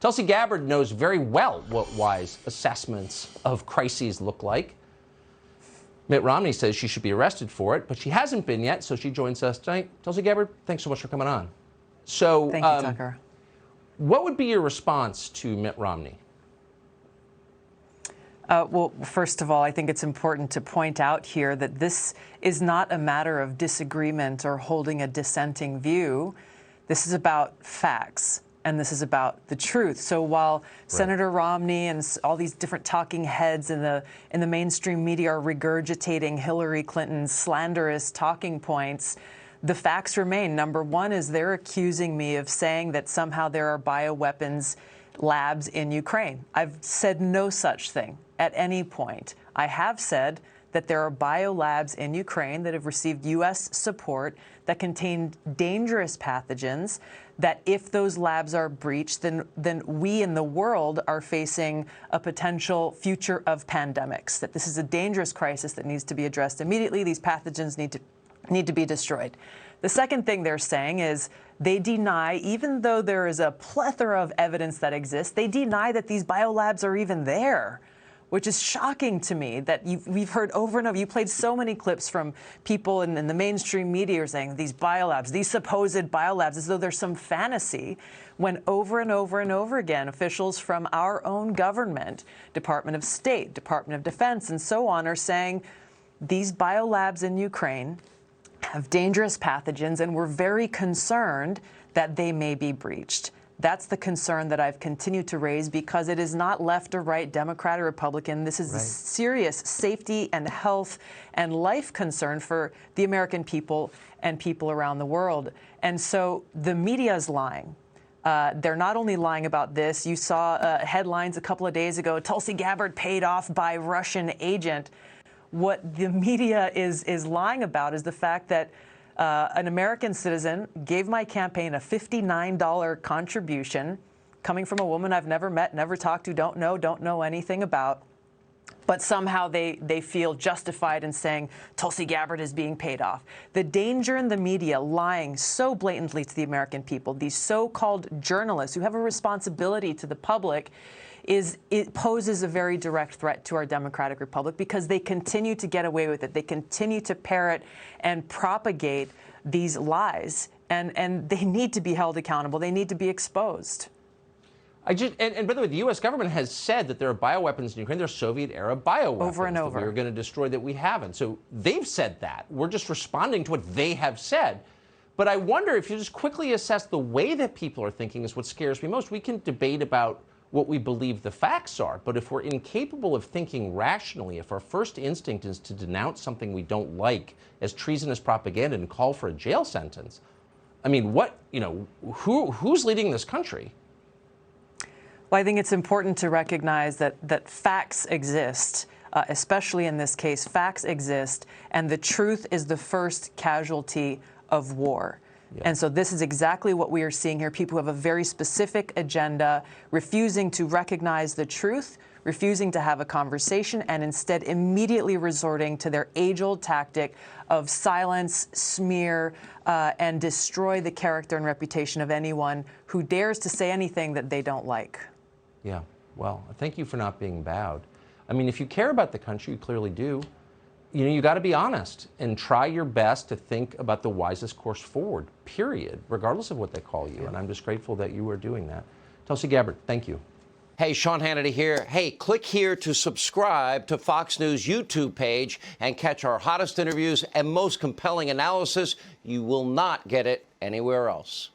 Tulsi Gabbard knows very well what wise assessments of crises look like. Mitt Romney says she should be arrested for it, but she hasn't been yet, so she joins us tonight. Tulsi Gabbard, thanks so much for coming on. So, thank you, Tucker. What would be your response to Mitt Romney? Well, first of all, I think it's important to point out here that this is not a matter of disagreement or holding a dissenting view. This is about facts, and this is about the truth. So while Senator Romney and all these different talking heads in the mainstream media are regurgitating Hillary Clinton's slanderous talking points, the facts remain. Number one is they're accusing me of saying that somehow there are bioweapons labs in Ukraine. I've said no such thing at any point. I have said that there are biolabs in Ukraine that have received U.S. support that contain dangerous pathogens, that if those labs are breached, then we in the world are facing a potential future of pandemics, that this is a dangerous crisis that needs to be addressed immediately. These pathogens need to be destroyed. The second thing they're saying is they deny, even though there is a plethora of evidence that exists, they deny that these biolabs are even there, which is shocking to me that we've heard over and over. You played so many clips from people in the mainstream media saying these biolabs, these supposed biolabs, as though there's some fantasy, when over and over and over again, officials from our own government, Department of State, Department of Defense, and so on, are saying these biolabs in Ukraine have dangerous pathogens, and we're very concerned that they may be breached. That's the concern that I've continued to raise, because it is not left or right, Democrat or Republican. This is a serious safety and health and life concern for the American people and people around the world. And so the media is lying. They're not only lying about this. You saw headlines a couple of days ago, Tulsi Gabbard paid off by Russian agent. What the media is lying about is the fact that an American citizen gave my campaign a $59 contribution, coming from a woman I've never met, never talked to, don't know anything about. But somehow they feel justified in saying Tulsi Gabbard is being paid off. The danger in the media lying so blatantly to the American people, these so-called journalists who have a responsibility to the public, it poses a very direct threat to our democratic republic, because they continue to get away with it. They continue to parrot and propagate these lies, and they need to be held accountable. They need to be exposed. And by the way, the U.S. government has said that there are bioweapons in Ukraine. They're Soviet-era bioweapons. Over and over. That we are going to destroy, that we haven't. So they've said that. We're just responding to what they have said. But I wonder if you just quickly assess the way that people are thinking is what scares me most. We can debate about what we believe the facts are, but if we're incapable of thinking rationally, if our first instinct is to denounce something we don't like as treasonous propaganda and call for a jail sentence, I mean, who's leading this country? Well, I think it's important to recognize that facts exist, especially in this case. Facts exist, and the truth is the first casualty of war. Yeah. And so this is exactly what we are seeing here. People who have a very specific agenda, refusing to recognize the truth, refusing to have a conversation, and instead immediately resorting to their age-old tactic of silence, smear, and destroy the character and reputation of anyone who dares to say anything that they don't like. Yeah, well, thank you for not being bowed. I mean, if you care about the country, you clearly do. You got to be honest and try your best to think about the wisest course forward, period, regardless of what they call you. And I'm just grateful that you are doing that. Tulsi Gabbard, thank you. Hey, Sean Hannity here. Hey, click here to subscribe to Fox News YouTube page and catch our hottest interviews and most compelling analysis. You will not get it anywhere else.